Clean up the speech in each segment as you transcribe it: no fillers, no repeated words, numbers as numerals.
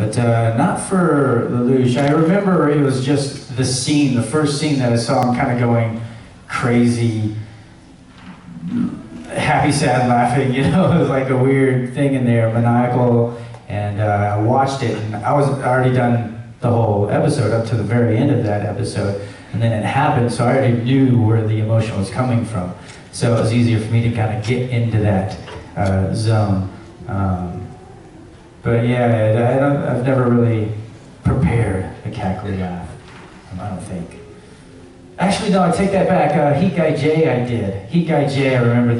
But not for Lelouch. I remember it was just the scene, the first scene that I saw him kind of going crazy, happy, sad, laughing, you know, it was like a weird thing in there, maniacal, and I watched it, and I was already done the whole episode up to the very end of that episode, and then it happened, so I already knew where the emotion was coming from, so it was easier for me to kind of get into that zone. But yeah, I've never really prepared a cackly laugh, I don't think. Actually, no, I take that back. Heat Guy J, I did. Heat Guy J, I remember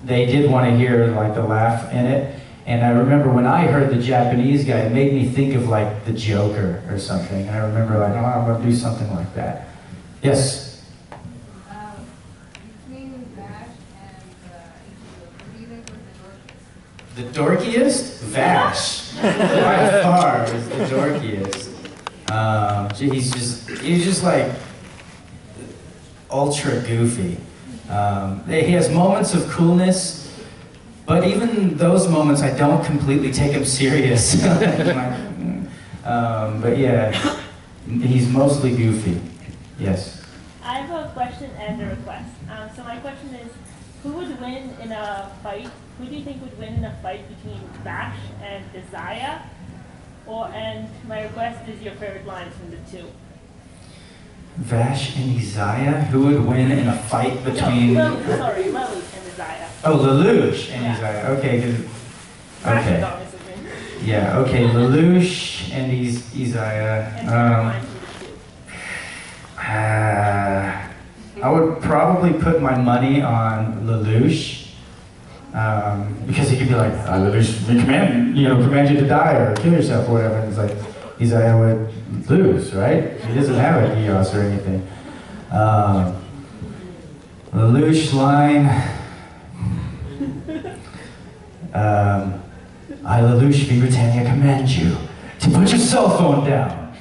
they did want to hear like the laugh in it. And I remember when I heard the Japanese guy, it made me think of like the Joker or something. And I remember like, oh, I'm going to do something like that. Yes? Between Vash and Ichigo, who do you think was The dorkiest? Vash. By far is the dorkiest. He's just like ultra goofy. He has moments of coolness, but even those moments I don't completely take him serious. But yeah, he's mostly goofy. Yes? I have a question and a request. So my question is, who would win in a fight? Who do you think would win in a fight between Vash and Desire? And my request is your favorite lines from the two. Vash and Isaiah? Who would win in a fight between... Lelouch and Isaiah. Oh, Lelouch and Isaiah. Okay, okay. Yeah, okay, Lelouch and Isaiah. I would probably put my money on Lelouch. Because he could be like, Lelouch, we command you to die or kill yourself or whatever. And it's like, Isaiah would lose, right? He doesn't have a Eos or anything. Lelouch line, I, Lelouch v. Britannia, command you to put your cell phone down.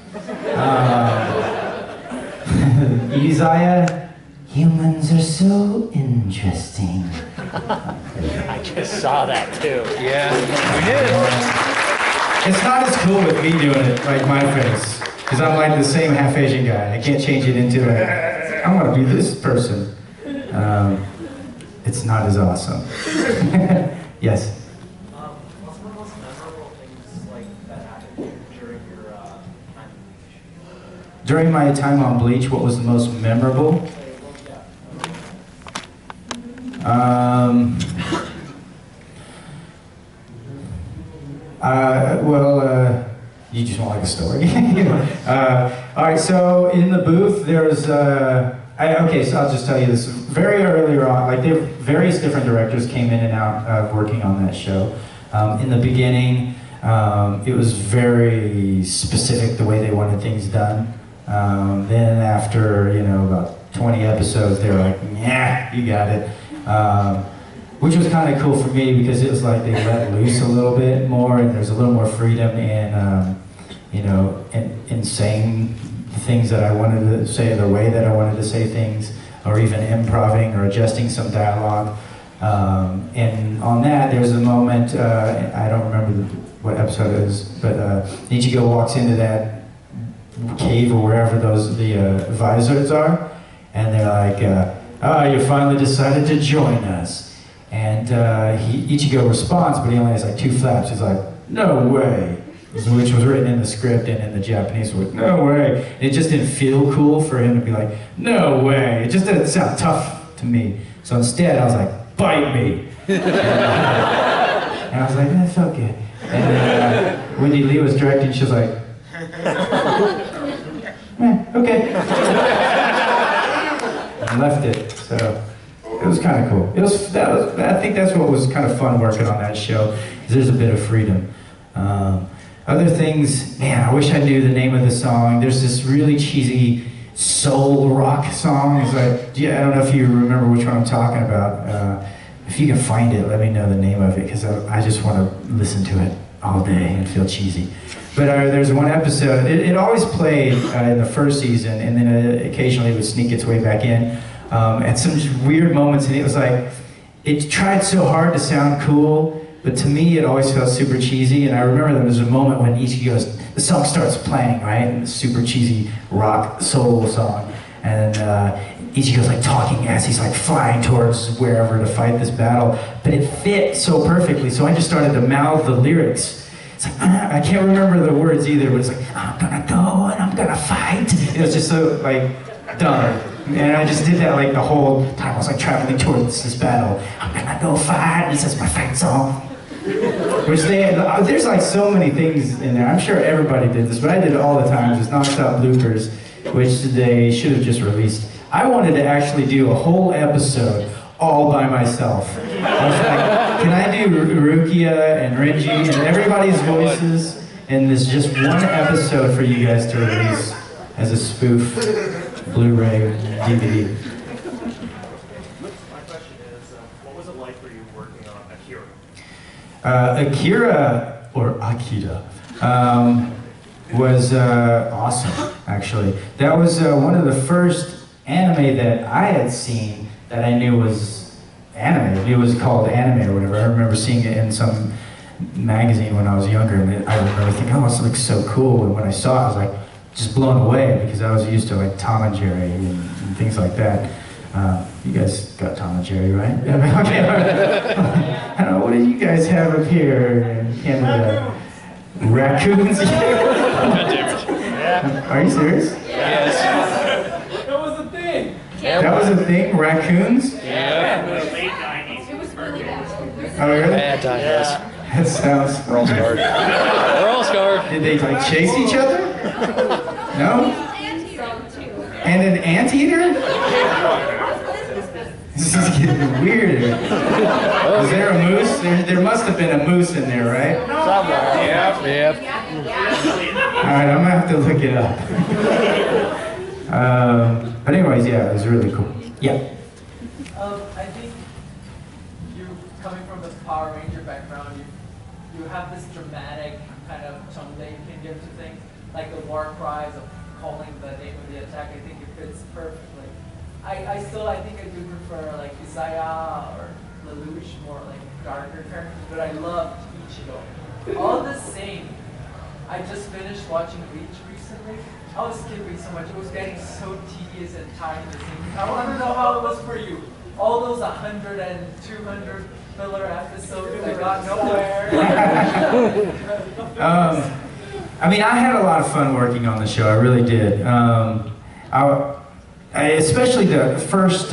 Isaiah, humans are so interesting. I just saw that too. Yeah, we did. It's not as cool with me doing it, like my face, because I'm like the same half Asian guy. I can't change it into I'm gonna be this person. It's not as awesome. Yes? What's one of the most memorable things like that happened during your time on Bleach? During my time on Bleach, what was the most memorable? You just want like a story? All right, so in the booth, there's, okay, so I'll just tell you this. Very earlier on, like various different directors came in and out working on that show. In the beginning, it was very specific the way they wanted things done. Then after, about 20 episodes, they were like, yeah, you got it. Which was kind of cool for me because it was like they let loose a little bit more and there's a little more freedom in saying the things that I wanted to say, the way that I wanted to say things, or even improving or adjusting some dialogue. And on that, there's a moment, I don't remember what episode it is, but Ichigo walks into that cave or wherever the visors are, and they're like, you finally decided to join us. And Ichigo responds, but he only has like 2 flaps. He's like, no way. Which was written in the script and in the Japanese word, no way. It just didn't feel cool for him to be like, no way. It just didn't sound tough to me. So instead, I was like, bite me. And I was like, that felt good. And then Wendy Lee was directing, she was like, okay. And left it, so. It was kind of cool. I think that's what was kind of fun working on that show, is there's a bit of freedom. Other things, man, I wish I knew the name of the song. There's this really cheesy soul rock song. It's like, I don't know if you remember which one I'm talking about. If you can find it, let me know the name of it, because I just want to listen to it all day and feel cheesy. But there's one episode, it always played in the first season, and then occasionally it would sneak its way back in. At some weird moments, and it was like, it tried so hard to sound cool, but to me it always felt super cheesy. And I remember there was a moment when Ichigo's, the song starts playing, right? And it's super cheesy rock soul song. And Ichigo's like talking as he's like flying towards wherever to fight this battle. But it fit so perfectly, so I just started to mouth the lyrics. It's like, I can't remember the words either, but it's like, I'm gonna go and I'm gonna fight. It was just so like dumb. And I just did that like the whole time. I was like traveling towards this battle. I'm gonna go fight, this is my fight song. Which there's like so many things in there. I'm sure everybody did this, but I did it all the time, just non-stop bloopers, which they should have just released. I wanted to actually do a whole episode all by myself. I was like, can I do Rukia and Renji and everybody's voices in this just one episode for you guys to release as a spoof Blu-ray DVD? My question is, what was it like for you working on Akira? Akira, or Akira, was awesome, actually. That was one of the first anime that I had seen that I knew was anime. It was called anime or whatever. I remember seeing it in some magazine when I was younger, and I remember thinking, oh, this looks so cool. And when I saw it, I was like, just blown away, because I was used to like Tom and Jerry and things like that. You guys got Tom and Jerry, right? I don't know, what do you guys have up here in Canada? Raccoons? Are you serious? Yes. That was the thing! That was a thing? Raccoons? Yeah. It was really bad. Oh, really? Bad times. That sounds... We're all scarred. We're all scarred. Did they like chase each other? No? And an anteater? This is getting weird. Is there a moose? There must have been a moose in there, right? Somewhere. Yep. Alright, I'm gonna have to look it up. But anyways, yeah, it was really cool. Yeah. I think you, coming from the Power Ranger background, you have this dramatic kind of tone that you can give to things, like the war cries of calling the name of the attack. I think it fits perfectly. I think I do prefer like Isaiah or Lelouch, more like darker characters, but I loved Ichigo. All the same, I just finished watching Bleach recently. I was skipping so much. It was getting so tedious and tiring to see. I want to know how it was for you. All those 100 and 200 filler episodes that got nowhere. I mean, I had a lot of fun working on the show. I really did. Especially the first,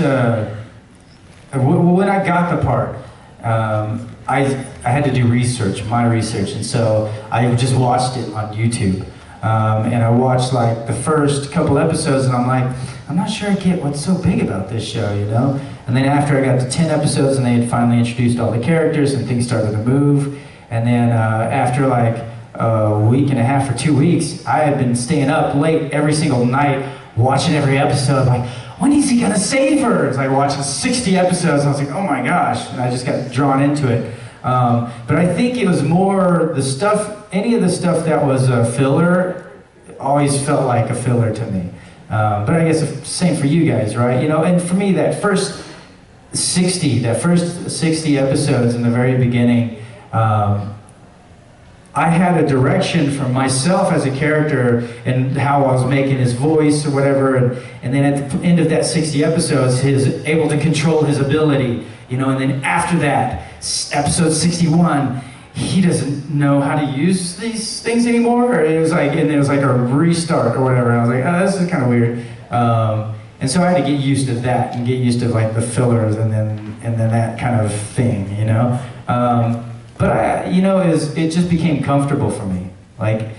when I got the part, I had to do my research, and so I just watched it on YouTube. And I watched like the first couple episodes, and I'm like, I'm not sure I get what's so big about this show, you know? And then after I got to 10 episodes and they had finally introduced all the characters and things started to move, and then after like a week and a half or 2 weeks, I had been staying up late every single night watching every episode, like, when is he gonna save her? It's like watching 60 episodes, and I was like, oh my gosh, and I just got drawn into it. But I think it was more the stuff, any of the stuff that was a filler always felt like a filler to me. But I guess the same for you guys, right? You know, and for me, that first 60 episodes in the very beginning, I had a direction for myself as a character and how I was making his voice or whatever, and then at the end of that 60 episodes, he's able to control his ability, you know, and then after that, episode 61, he doesn't know how to use these things anymore, or it was like, and it was like a restart or whatever, and I was like, oh, this is kind of weird. And so I had to get used to that and get used to like the fillers and then that kind of thing, you know. But you know, it just became comfortable for me. Like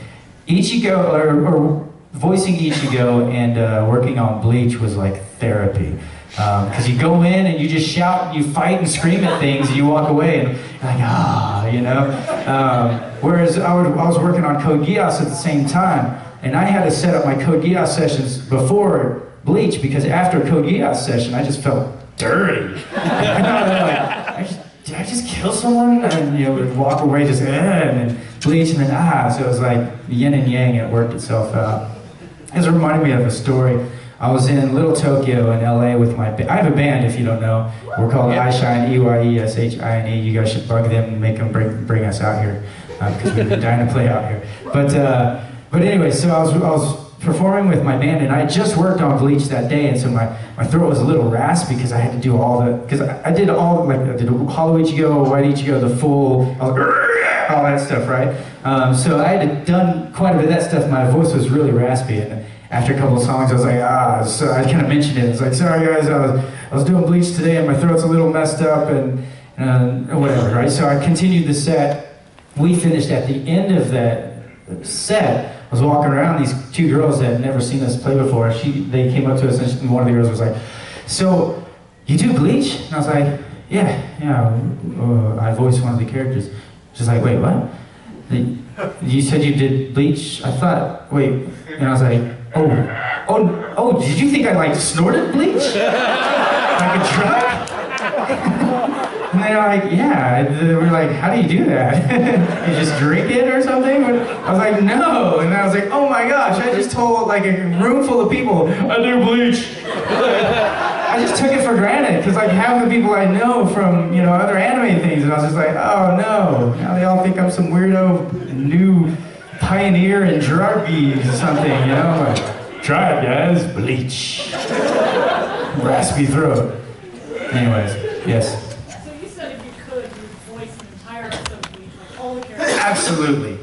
Ichigo, or voicing Ichigo and working on Bleach was like therapy. Because you go in and you just shout, you fight and scream at things, and you walk away and you're like, ah, you know. Whereas I was working on Code Geass at the same time, and I had to set up my Code Geass sessions before Bleach, because after a Code Geass session, I just felt dirty. Did I just kill someone? And you know, would walk away just, and then Bleach, and then so it was like yin and yang, it worked itself out. This reminded me of a story. I was in Little Tokyo in LA with my I have a band, if you don't know. We're called iShine, EYESHINE. You guys should bug them and make them bring us out here, because we've been dying to play out here. But anyway, so I was performing with my band, and I had just worked on Bleach that day, and so my throat was a little raspy because I had to do because I did all, like, I did Hollow Ichigo, White Ichigo, the full, all that stuff, right? So I had done quite a bit of that stuff. My voice was really raspy, and after a couple of songs, I was like, so I kind of mentioned it. It's like, sorry guys, I was doing Bleach today, and my throat's a little messed up, and whatever, right? So I continued the set. We finished at the end of that set. I was walking around, these two girls that had never seen us play before, they came up to us, and one of the girls was like, so, you do Bleach? And I was like, yeah, I voiced one of the characters. She's like, wait, what? You said you did Bleach? I thought, wait, and I was like, oh, did you think I, like, snorted bleach? Like a drug? And they're like, yeah. We're like, how do you do that? You just drink it or something? I was like, no. And I was like, oh my gosh, I just told like a room full of people, I do Bleach. I just took it for granted, because like half the people I know from, other anime things, and I was just like, oh no. Now they all think I'm some weirdo new pioneer in druggies or something, Like, try it guys, Bleach. Raspy throat. Anyways, yes. So you said if you could, you would voice an entire episode of Bleach, like all the characters. Absolutely.